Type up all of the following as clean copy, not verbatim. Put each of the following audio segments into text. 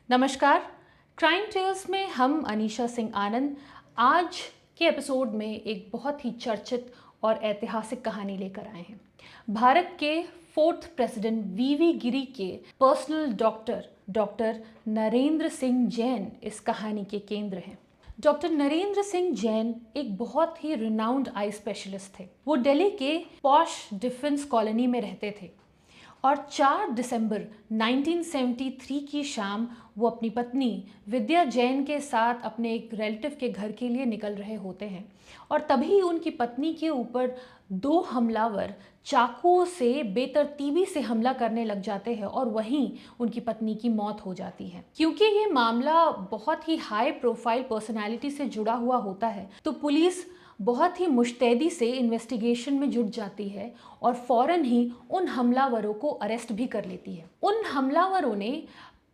नमस्कार। Crime tales में हम अनीशा सिंह आनंद आज के एपिसोड में एक बहुत ही चर्चित और ऐतिहासिक कहानी लेकर आए हैं। भारत के फोर्थ प्रेसिडेंट वीवी गिरी के personal doctor doctor Narendra Singh Jain इस कहानी के केंद्र हैं। डॉक्टर नरेंद्र सिंह जैन एक बहुत ही रिनाउंड आई स्पेशलिस्ट थे। वो दिल्ली के पॉश डिफेंस कॉलोनी में रहते थे और 4 दिसंबर 1973 की शाम वो अपनी पत्नी विद्या जैन के साथ अपने एक रिलेटिव के घर के लिए निकल रहे होते हैं और तभी उनकी पत्नी के ऊपर 2 हमलावर चाकुओं से बेतरतीबी से हमला करने लग जाते हैं और वहीं उनकी पत्नी की मौत हो जाती है। क्योंकि ये मामला बहुत ही हाई प्रोफाइल पर्सनैलिटी से जुड़ा हुआ होता है तो पुलिस बहुत ही मुस्तैदी से इन्वेस्टिगेशन में जुट जाती है और फौरन ही उन हमलावरों को अरेस्ट भी कर लेती है। उन हमलावरों ने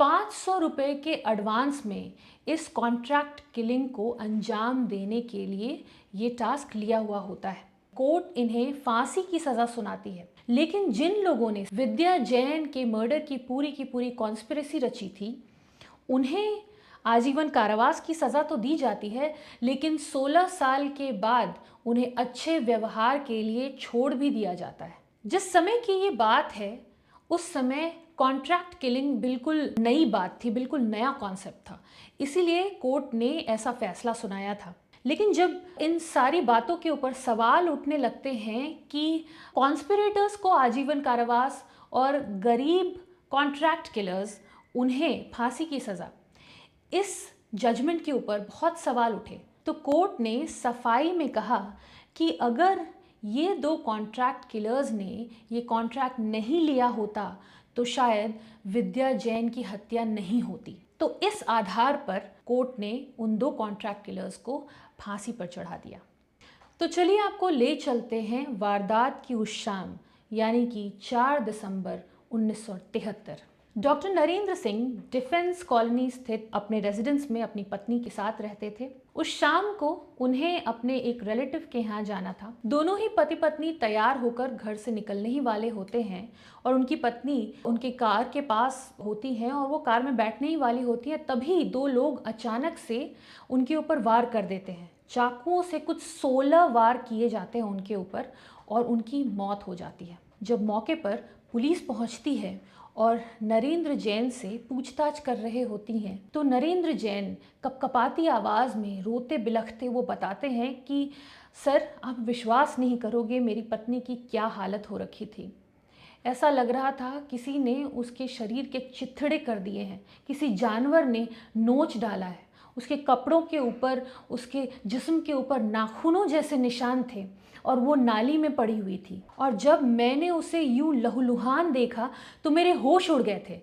500 रुपए के एडवांस में इस कॉन्ट्रैक्ट किलिंग को अंजाम देने के लिए ये टास्क लिया हुआ होता है। कोर्ट इन्हें फांसी की सज़ा सुनाती है, लेकिन जिन लोगों ने विद्या जैन के मर्डर की पूरी कॉन्स्पिरेसी रची थी उन्हें आजीवन कारावास की सज़ा तो दी जाती है, लेकिन 16 साल के बाद उन्हें अच्छे व्यवहार के लिए छोड़ भी दिया जाता है। जिस समय की ये बात है उस समय कॉन्ट्रैक्ट किलिंग बिल्कुल नई बात थी, बिल्कुल नया कॉन्सेप्ट था, इसीलिए कोर्ट ने ऐसा फैसला सुनाया था। लेकिन जब इन सारी बातों के ऊपर सवाल उठने लगते हैं कि कॉन्स्पिरेटर्स को आजीवन कारावास और गरीब कॉन्ट्रैक्ट किलर्स उन्हें फांसी की सज़ा, इस जजमेंट के ऊपर बहुत सवाल उठे तो कोर्ट ने सफाई में कहा कि अगर ये 2 कॉन्ट्रैक्ट किलर्स ने ये कॉन्ट्रैक्ट नहीं लिया होता तो शायद विद्या जैन की हत्या नहीं होती। तो इस आधार पर कोर्ट ने उन 2 कॉन्ट्रैक्ट किलर्स को फांसी पर चढ़ा दिया। तो चलिए आपको ले चलते हैं वारदात की उस शाम, यानी कि 4 दिसंबर 1973। Doctor Narendra Singh defence colony स्थित अपने रेजिडेंस में अपनी पत्नी के साथ रहते थे। उस शाम को उन्हें अपने एक रिलेटिव के यहाँ जाना था। दोनों ही पति पत्नी तैयार होकर घर से निकलने ही वाले होते हैं और उनकी पत्नी उनके कार के पास होती हैं और वो कार में बैठने ही वाली होती है, तभी 2 लोग अचानक से उनके ऊपर वार कर देते हैं। चाकुओं से कुछ 16 वार किए जाते हैं उनके ऊपर और उनकी मौत हो जाती है। जब मौके पर पुलिस पहुंचती है और नरेंद्र जैन से पूछताछ कर रहे होती हैं तो नरेंद्र जैन कपकपाती आवाज़ में रोते बिलखते वो बताते हैं कि सर, आप विश्वास नहीं करोगे मेरी पत्नी की क्या हालत हो रखी थी। ऐसा लग रहा था किसी ने उसके शरीर के चिथड़े कर दिए हैं, किसी जानवर ने नोच डाला है। उसके कपड़ों के ऊपर, उसके जिस्म के ऊपर नाखूनों जैसे निशान थे और वो नाली में पड़ी हुई थी। और जब मैंने उसे यूं लहूलुहान देखा तो मेरे होश उड़ गए थे।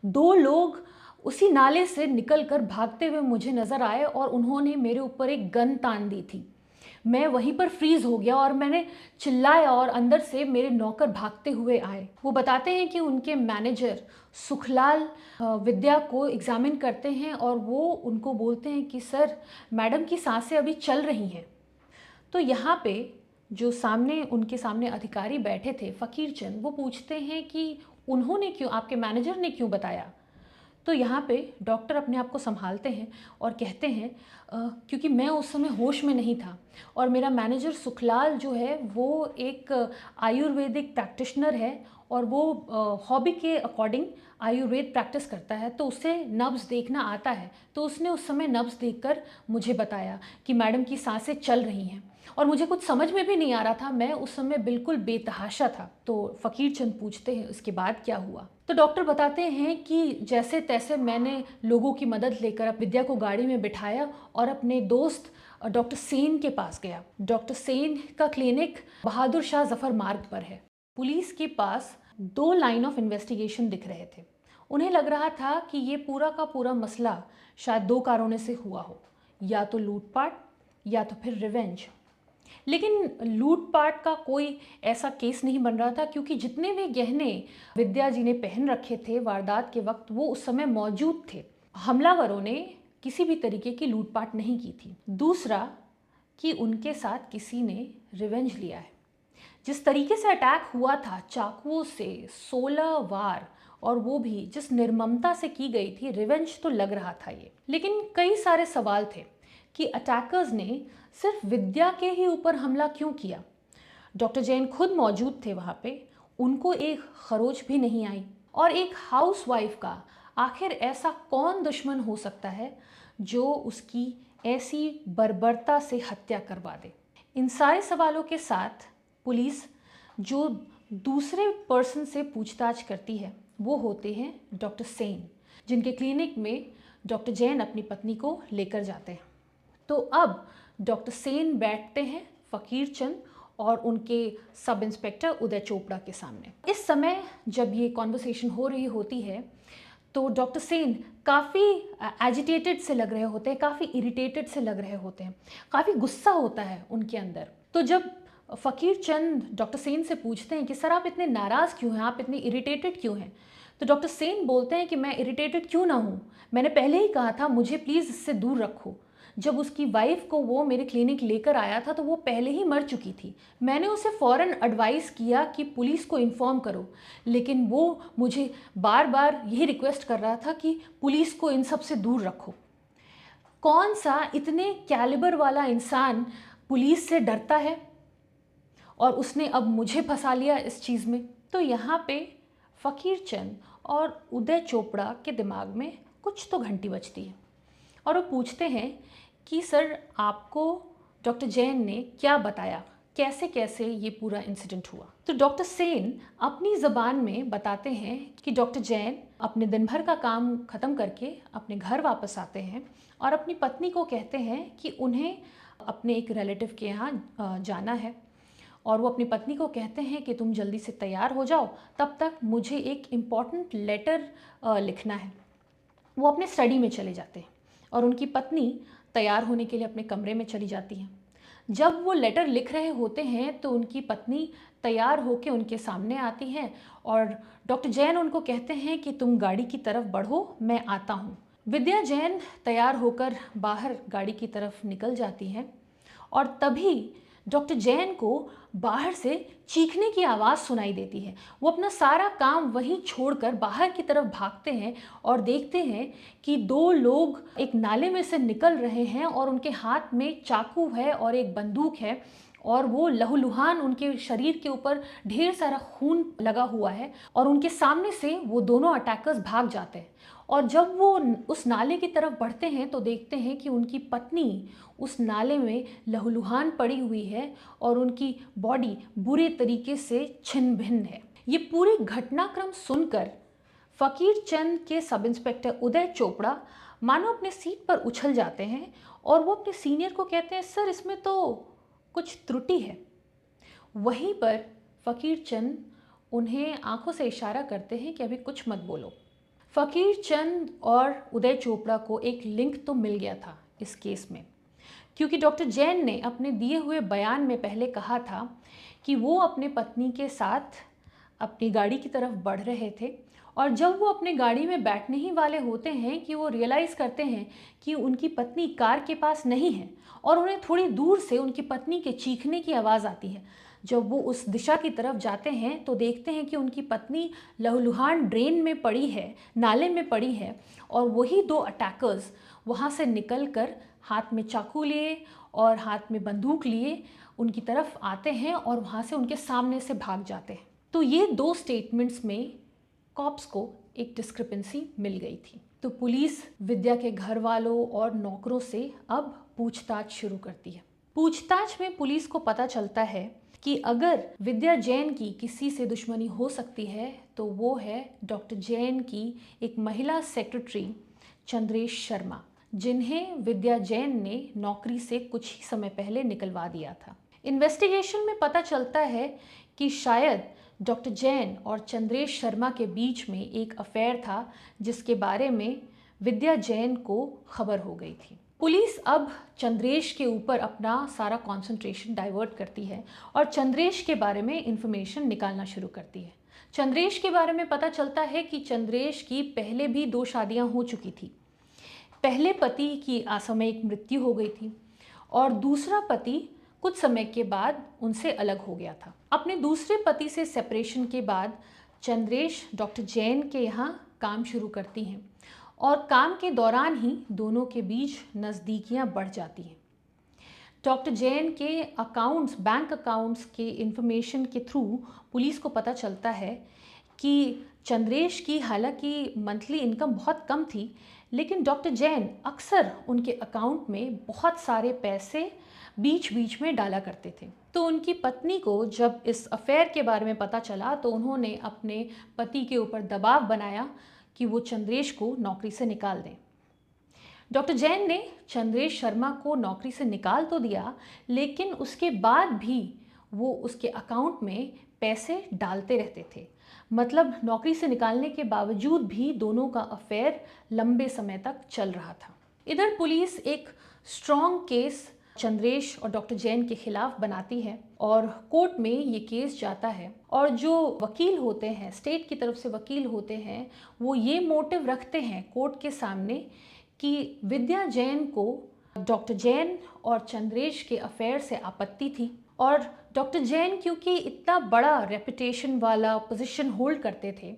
2 लोग उसी नाले से निकलकर भागते हुए मुझे नज़र आए और उन्होंने मेरे ऊपर एक गन तान दी थी। मैं वहीं पर फ्रीज हो गया और मैंने चिल्लाया और अंदर से मेरे नौकर भागते हुए आए। वो बताते हैं कि उनके मैनेजर सुखलाल विद्या को एग्जामिन करते हैं और वो उनको बोलते हैं कि सर, मैडम की सांसें अभी चल रही हैं। तो यहाँ पे जो सामने उनके सामने अधिकारी बैठे थे, फ़कीर चंद, वो पूछते हैं कि उन्होंने क्यों, आपके मैनेजर ने क्यों बताया। तो यहाँ पे डॉक्टर अपने आप को संभालते हैं और कहते हैं क्योंकि मैं उस समय होश में नहीं था और मेरा मैनेजर सुखलाल जो है वो एक आयुर्वेदिक प्रैक्टिशनर है और वो हॉबी के अकॉर्डिंग आयुर्वेद प्रैक्टिस करता है, तो उसे नब्ज़ देखना आता है। तो उसने उस समय नब्ज़ देखकर मुझे बताया कि मैडम की सांसें चल रही हैं और मुझे कुछ समझ में भी नहीं आ रहा था, मैं उस समय बिल्कुल बेतहाशा था। तो फ़कीर चंद पूछते हैं उसके बाद क्या हुआ। तो डॉक्टर बताते हैं कि जैसे तैसे मैंने लोगों की मदद लेकर अब विद्या को गाड़ी में बिठाया और अपने दोस्त डॉक्टर सेन के पास गया। डॉक्टर सेन का क्लिनिक बहादुर शाह जफर मार्ग पर है। पुलिस के पास 2 लाइन ऑफ इन्वेस्टिगेशन दिख रहे थे। उन्हें लग रहा था कि ये पूरा का पूरा मसला शायद 2 कारणों से हुआ हो, या तो लूटपाट या तो फिर रिवेंज। लेकिन लूटपाट का कोई ऐसा केस नहीं बन रहा था क्योंकि जितने भी गहने विद्या जी ने पहन रखे थे वारदात के वक्त वो उस समय मौजूद थे। हमलावरों ने किसी भी तरीके की लूटपाट नहीं की थी। दूसरा कि उनके साथ किसी ने रिवेंज लिया है। जिस तरीके से अटैक हुआ था, चाकुओं से 16 वार और वो भी जिस निर्ममता से की गई थी, रिवेंज तो लग रहा था ये। लेकिन कई सारे सवाल थे कि अटैकर्स ने सिर्फ विद्या के ही ऊपर हमला क्यों किया। डॉक्टर जैन खुद मौजूद थे वहाँ पे, उनको एक खरोच भी नहीं आई। और एक हाउसवाइफ का आखिर ऐसा कौन दुश्मन हो सकता है जो उसकी ऐसी बर्बरता से हत्या करवा दे। इन सारे सवालों के साथ पुलिस जो दूसरे पर्सन से पूछताछ करती है वो होते हैं डॉक्टर सेन, जिनके क्लिनिक में डॉक्टर जैन अपनी पत्नी को लेकर जाते हैं। तो अब डॉक्टर सेन बैठते हैं फ़कीर चंद और उनके सब इंस्पेक्टर उदय चोपड़ा के सामने। इस समय जब ये कॉन्वर्सेशन हो रही होती है तो डॉक्टर सेन काफ़ी एजिटेटेड से लग रहे होते हैं, काफ़ी इरिटेटेड से लग रहे होते हैं, काफ़ी गुस्सा होता है उनके अंदर। तो जब फ़कीर चंद डॉक्टर सेन से पूछते हैं कि सर आप इतने नाराज़ क्यों हैं, आप इतने इरिटेटेड क्यों हैं, तो डॉक्टर सेन बोलते हैं कि मैं इरिटेटेड क्यों ना हूँ, मैंने पहले ही कहा था मुझे प्लीज़ इससे दूर रखो। जब उसकी वाइफ को वो मेरे क्लिनिक लेकर आया था तो वो पहले ही मर चुकी थी। मैंने उसे फ़ौरन एडवाइस किया कि पुलिस को इन्फॉर्म करो, लेकिन वो मुझे बार बार यही रिक्वेस्ट कर रहा था कि पुलिस को इन सब से दूर रखो। कौन सा इतने कैलिबर वाला इंसान पुलिस से डरता है और उसने अब मुझे फंसा लिया इस चीज़ में। तो यहाँ पे फ़कीर चंद और उदय चोपड़ा के दिमाग में कुछ तो घंटी बजती है और वो पूछते हैं कि सर आपको डॉक्टर जैन ने क्या बताया, कैसे कैसे ये पूरा इंसिडेंट हुआ। तो डॉक्टर सेन अपनी ज़बान में बताते हैं कि डॉक्टर जैन अपने दिन भर का काम ख़त्म करके अपने घर वापस आते हैं और अपनी पत्नी को कहते हैं कि उन्हें अपने एक रिलेटिव के यहाँ जाना है और वो अपनी पत्नी को कहते हैं कि तुम जल्दी से तैयार हो जाओ, तब तक मुझे एक इम्पॉर्टेंट लेटर लिखना है। वो अपने स्टडी में चले जाते हैं और उनकी पत्नी तैयार होने के लिए अपने कमरे में चली जाती हैं। जब वो लेटर लिख रहे होते हैं तो उनकी पत्नी तैयार होकर उनके सामने आती हैं और डॉक्टर जैन उनको कहते हैं कि तुम गाड़ी की तरफ बढ़ो, मैं आता हूँ। विद्या जैन तैयार होकर बाहर गाड़ी की तरफ निकल जाती हैं और तभी डॉक्टर जैन को बाहर से चीखने की आवाज़ सुनाई देती है। वो अपना सारा काम वहीं छोड़कर बाहर की तरफ भागते हैं और देखते हैं कि दो लोग एक नाले में से निकल रहे हैं और उनके हाथ में चाकू है और एक बंदूक है और वो लहूलुहान, उनके शरीर के ऊपर ढेर सारा खून लगा हुआ है और उनके सामने से वो दोनों अटैकर्स भाग जाते हैं। और जब वो उस नाले की तरफ बढ़ते हैं तो देखते हैं कि उनकी पत्नी उस नाले में लहूलुहान पड़ी हुई है और उनकी बॉडी बुरे तरीके से छिन्न भिन्न है। ये पूरी घटनाक्रम सुनकर फ़कीर चंद के सब इंस्पेक्टर उदय चोपड़ा मानो अपने सीट पर उछल जाते हैं और वो अपने सीनियर को कहते हैं सर इसमें तो कुछ त्रुटि है। वहीं पर फ़कीर चंद उन्हें आंखों से इशारा करते हैं कि अभी कुछ मत बोलो। फ़कीर चंद और उदय चोपड़ा को एक लिंक तो मिल गया था इस केस में, क्योंकि डॉक्टर जैन ने अपने दिए हुए बयान में पहले कहा था कि वो अपने पत्नी के साथ अपनी गाड़ी की तरफ बढ़ रहे थे और जब वो अपने गाड़ी में बैठने ही वाले होते हैं कि वो रियलाइज़ करते हैं कि उनकी पत्नी कार के पास नहीं है और उन्हें थोड़ी दूर से उनकी पत्नी के चीखने की आवाज़ आती है। जब वो उस दिशा की तरफ जाते हैं तो देखते हैं कि उनकी पत्नी लहूलुहान ड्रेन में पड़ी है, नाले में पड़ी है और वही दो अटैकर्स वहाँ से निकलकर हाथ में चाकू लिए और हाथ में बंदूक लिए उनकी तरफ आते हैं और वहाँ से उनके सामने से भाग जाते हैं। तो ये दो स्टेटमेंट्स में कॉप्स को एक डिस्क्रिपेंसी मिल गई थी। तो पुलिस विद्या के घर वालों और नौकरों से अब पूछताछ शुरू करती है। पूछताछ में पुलिस को पता चलता है कि अगर विद्या जैन की किसी से दुश्मनी हो सकती है तो वो है डॉक्टर जैन की एक महिला सेक्रेटरी चंद्रेश शर्मा, जिन्हें विद्या जैन ने नौकरी से कुछ ही समय पहले निकलवा दिया था। इन्वेस्टिगेशन में पता चलता है कि शायद डॉक्टर जैन और चंद्रेश शर्मा के बीच में एक अफेयर था जिसके बारे में विद्या जैन को खबर हो गई थी। पुलिस अब चंद्रेश के ऊपर अपना सारा कंसंट्रेशन डाइवर्ट करती है और चंद्रेश के बारे में इंफॉर्मेशन निकालना शुरू करती है। चंद्रेश के बारे में पता चलता है कि चंद्रेश की पहले भी 2 शादियां हो चुकी थी। पहले पति की असामयिक मृत्यु हो गई थी और दूसरा पति कुछ समय के बाद उनसे अलग हो गया था। अपने दूसरे पति से सेपरेशन के बाद चंद्रेश डॉक्टर जैन के यहाँ काम शुरू करती हैं और काम के दौरान ही दोनों के बीच नज़दीकियाँ बढ़ जाती हैं। डॉक्टर जैन के अकाउंट्स, बैंक अकाउंट्स के इंफॉर्मेशन के थ्रू पुलिस को पता चलता है कि चंद्रेश की हालांकि मंथली इनकम बहुत कम थी, लेकिन डॉक्टर जैन अक्सर उनके अकाउंट में बहुत सारे पैसे बीच बीच में डाला करते थे। तो उनकी पत्नी को जब इस अफेयर के बारे में पता चला तो उन्होंने अपने पति के ऊपर दबाव बनाया कि वो चंद्रेश को नौकरी से निकाल दें। डॉक्टर जैन ने चंद्रेश शर्मा को नौकरी से निकाल तो दिया, लेकिन उसके बाद भी वो उसके अकाउंट में पैसे डालते रहते थे। मतलब नौकरी से निकालने के बावजूद भी दोनों का अफेयर लंबे समय तक चल रहा था। इधर पुलिस एक स्ट्रॉन्ग केस चंद्रेश और डॉक्टर जैन के खिलाफ बनाती है और कोर्ट में ये केस जाता है। और जो वकील होते हैं, स्टेट की तरफ से वकील होते हैं, वो ये मोटिव रखते हैं कोर्ट के सामने कि विद्या जैन को डॉक्टर जैन और चंद्रेश के अफेयर से आपत्ति थी और डॉक्टर जैन क्योंकि इतना बड़ा रेपुटेशन वाला पोजीशन होल्ड करते थे,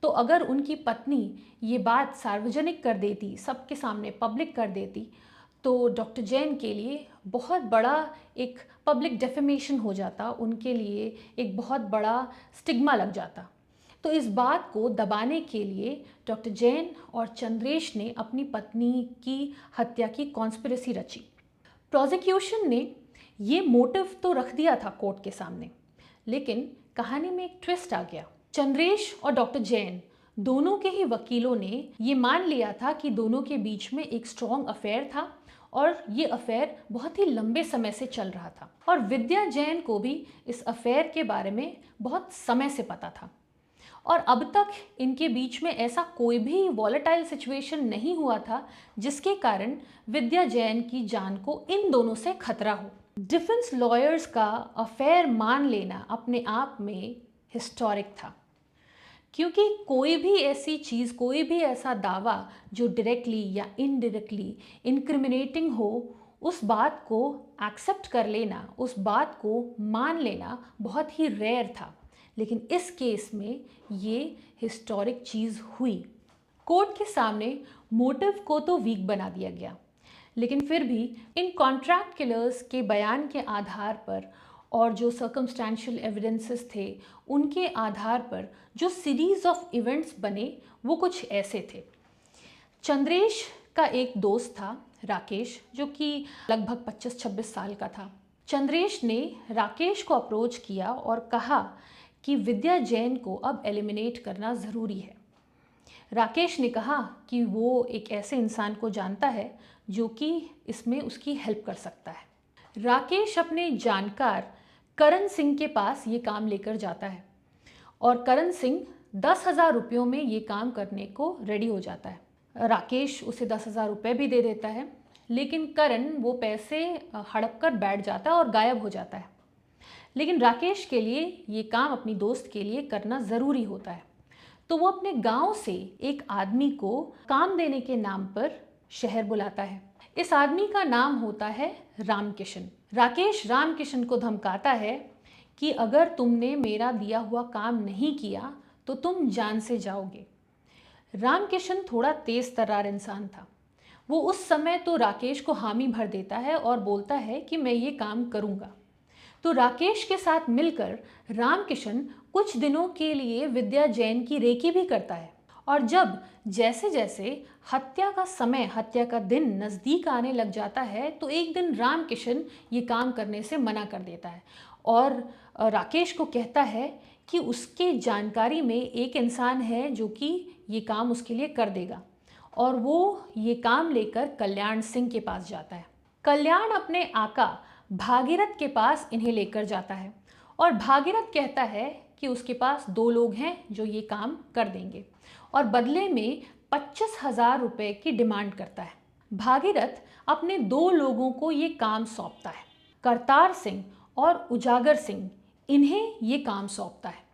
तो अगर उनकी पत्नी ये बात सार्वजनिक कर देती, सबके सामने पब्लिक कर देती, तो डॉक्टर जैन के लिए बहुत बड़ा एक पब्लिक डेफेमेशन हो जाता, उनके लिए एक बहुत बड़ा स्टिग्मा लग जाता। तो इस बात को दबाने के लिए डॉक्टर जैन और चंद्रेश ने अपनी पत्नी की हत्या की कॉन्स्पिरेसी रची। प्रोसिक्यूशन ने ये मोटिव तो रख दिया था कोर्ट के सामने, लेकिन कहानी में एक ट्विस्ट आ गया। चंद्रेश और डॉक्टर जैन दोनों के ही वकीलों ने ये मान लिया था कि दोनों के बीच में एक स्ट्रॉन्ग अफेयर था और ये अफेयर बहुत ही लंबे समय से चल रहा था और विद्या जैन को भी इस अफेयर के बारे में बहुत समय से पता था। और अब तक इनके बीच में ऐसा कोई भी वॉलेटाइल सिचुएशन नहीं हुआ था जिसके कारण विद्या जैन की जान को इन दोनों से खतरा हो। डिफेंस लॉयर्स का अफेयर मान लेना अपने आप में हिस्टोरिक था, क्योंकि कोई भी ऐसी चीज़, कोई भी ऐसा दावा जो डायरेक्टली या इनडायरेक्टली इनक्रिमिनेटिंग हो, उस बात को एक्सेप्ट कर लेना, उस बात को मान लेना बहुत ही रेयर था। लेकिन इस केस में ये हिस्टोरिक चीज़ हुई। कोर्ट के सामने मोटिव को तो वीक बना दिया गया, लेकिन फिर भी इन कॉन्ट्रैक्ट किलर्स के बयान के आधार पर और जो सर्कमस्टेंशियल एविडेंसेस थे उनके आधार पर जो सीरीज ऑफ इवेंट्स बने वो कुछ ऐसे थे। चंद्रेश का एक दोस्त था राकेश, जो कि लगभग 25-26 साल का था। चंद्रेश ने राकेश को अप्रोच किया और कहा कि विद्या जैन को अब एलिमिनेट करना ज़रूरी है। राकेश ने कहा कि वो एक ऐसे इंसान को जानता है जो कि इसमें उसकी हेल्प कर सकता है। राकेश अपने जानकार करण सिंह के पास ये काम लेकर जाता है और करण सिंह 10,000 रुपयों में ये काम करने को रेडी हो जाता है। राकेश उसे 10,000 रुपये भी दे देता है, लेकिन करण वो पैसे हड़प कर बैठ जाता है और गायब हो जाता है। लेकिन राकेश के लिए ये काम अपनी दोस्त के लिए करना ज़रूरी होता है, तो वो अपने गांव से एक आदमी को काम देने के नाम पर शहर बुलाता है। इस आदमी का नाम होता है रामकिशन। राकेश रामकिशन को धमकाता है कि अगर तुमने मेरा दिया हुआ काम नहीं किया तो तुम जान से जाओगे। रामकिशन थोड़ा तेज तर्रार इंसान था। वो उस समय तो राकेश को हामी भर देता है और बोलता है कि मैं ये काम करूँगा। तो राकेश के साथ मिलकर रामकिशन कुछ दिनों के लिए विद्या जैन की रेकी भी करता है और जब जैसे जैसे हत्या का समय, हत्या का दिन नज़दीक आने लग जाता है, तो एक दिन रामकिशन ये काम करने से मना कर देता है और राकेश को कहता है कि उसके जानकारी में एक इंसान है जो कि ये काम उसके लिए कर देगा और वो ये काम लेकर कल्याण सिंह के पास जाता है। कल्याण अपने आका भागीरथ के पास इन्हें लेकर जाता है और भागीरथ कहता है कि उसके पास 2 लोग हैं जो ये काम कर देंगे और बदले में 25,000 रुपये की डिमांड करता है। भागीरथ अपने 2 लोगों को ये काम सौंपता है, करतार सिंह और उजागर सिंह, इन्हें ये काम सौंपता है।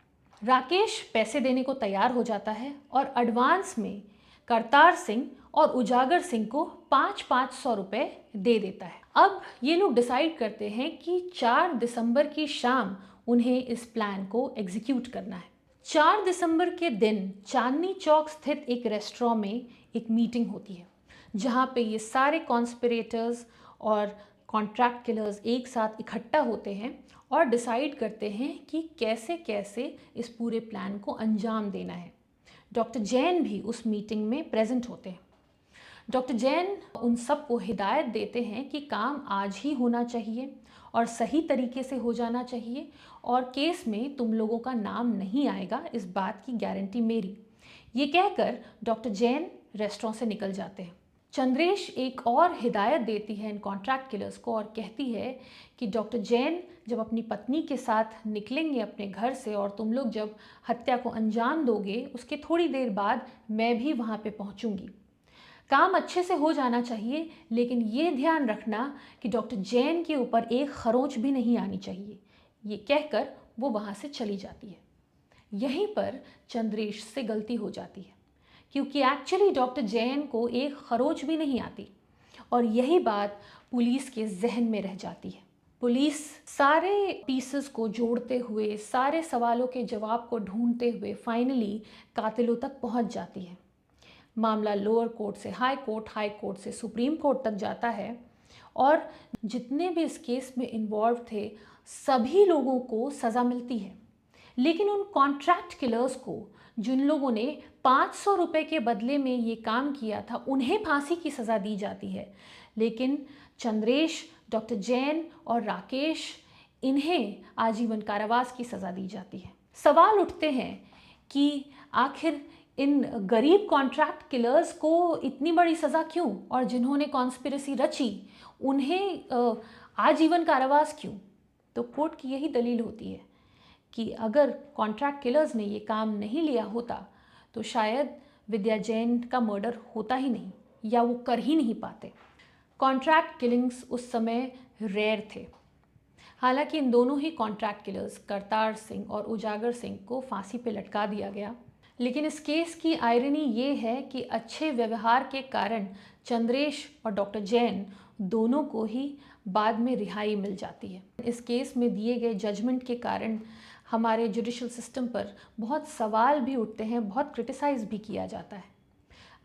राकेश पैसे देने को तैयार हो जाता है और एडवांस में करतार सिंह और उजागर सिंह को 500 रुपये दे देता है। अब ये लोग डिसाइड करते हैं कि 4 दिसंबर की शाम उन्हें इस प्लान को एग्जीक्यूट करना है। 4 दिसंबर के दिन चांदनी चौक स्थित एक रेस्टोरेंट में एक मीटिंग होती है, जहाँ पे ये सारे कॉन्स्पिरेटर्स और कॉन्ट्रैक्ट किलर्स एक साथ इकट्ठा होते हैं और डिसाइड करते हैं कि कैसे कैसे इस पूरे प्लान को अंजाम देना है। डॉक्टर जैन भी उस मीटिंग में प्रेजेंट होते हैं। डॉक्टर जैन उन सबको हिदायत देते हैं कि काम आज ही होना चाहिए और सही तरीके से हो जाना चाहिए, और केस में तुम लोगों का नाम नहीं आएगा, इस बात की गारंटी मेरी। ये कहकर डॉक्टर जैन रेस्टोरेंट से निकल जाते हैं। चंद्रेश एक और हिदायत देती है इन कॉन्ट्रैक्ट किलर्स को और कहती है कि डॉक्टर जैन जब अपनी पत्नी के साथ निकलेंगे अपने घर से और तुम लोग जब हत्या को अंजाम दोगे, उसके थोड़ी देर बाद मैं भी वहाँ पे पहुँचूंगी। काम अच्छे से हो जाना चाहिए, लेकिन ये ध्यान रखना कि डॉक्टर जैन के ऊपर एक खरोंच भी नहीं आनी चाहिए। ये कहकर वो वहाँ से चली जाती है। यहीं पर चंद्रेश से गलती हो जाती है, क्योंकि एक्चुअली डॉक्टर जैन को एक खरोंच भी नहीं आती, और यही बात पुलिस के जहन में रह जाती है। पुलिस सारे पीसेस को जोड़ते हुए, सारे सवालों के जवाब को ढूंढते हुए फाइनली कातिलों तक पहुंच जाती है। मामला लोअर कोर्ट से हाई कोर्ट से सुप्रीम कोर्ट तक जाता है, और जितने भी इस केस में इन्वॉल्व थे सभी लोगों को सज़ा मिलती है। लेकिन उन कॉन्ट्रैक्ट किलर्स को, जिन लोगों ने 500 रुपये के बदले में ये काम किया था, उन्हें फांसी की सज़ा दी जाती है। लेकिन चंद्रेश, डॉक्टर जैन और राकेश, इन्हें आजीवन कारावास की सज़ा दी जाती है। सवाल उठते हैं कि आखिर इन गरीब कॉन्ट्रैक्ट किलर्स को इतनी बड़ी सज़ा क्यों, और जिन्होंने कॉन्स्पिरेसी रची उन्हें आजीवन कारावास क्यों? तो कोर्ट की यही दलील होती है कि अगर कॉन्ट्रैक्ट किलर्स ने ये काम नहीं लिया होता तो शायद विद्या जैन का मर्डर होता ही नहीं, या वो कर ही नहीं पाते। कॉन्ट्रैक्ट किलिंग्स उस समय रेयर थे। हालांकि इन दोनों ही कॉन्ट्रैक्ट किलर्स करतार सिंह और उजागर सिंह को फांसी पे लटका दिया गया। लेकिन इस केस की आयरनी ये है कि अच्छे व्यवहार के कारण चंद्रेश और डॉक्टर जैन दोनों को ही बाद में रिहाई मिल जाती है। इस केस में दिए गए जजमेंट के कारण हमारे जुडिशल सिस्टम पर बहुत सवाल भी उठते हैं, बहुत क्रिटिसाइज़ भी किया जाता है।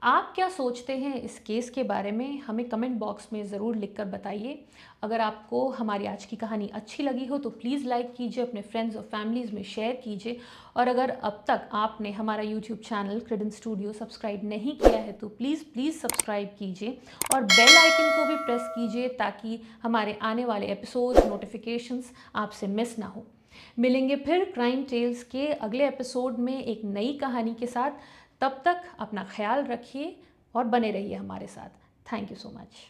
आप क्या सोचते हैं इस केस के बारे में, हमें कमेंट बॉक्स में ज़रूर लिखकर बताइए। अगर आपको हमारी आज की कहानी अच्छी लगी हो तो प्लीज़ लाइक कीजिए, अपने फ्रेंड्स और फैमिलीज़ में शेयर कीजिए, और अगर अब तक आपने हमारा YouTube channel Credence studio subscribe नहीं किया है तो प्लीज़ सब्सक्राइब कीजिए और बेल आइकन को भी प्रेस कीजिए, ताकि हमारे आने वाले एपिसोड नोटिफिकेशंस आपसे मिस ना हो। मिलेंगे फिर क्राइम टेल्स के अगले एपिसोड में एक नई कहानी के साथ। तब तक अपना ख्याल रखिए और बने रहिए हमारे साथ। Thank you so much.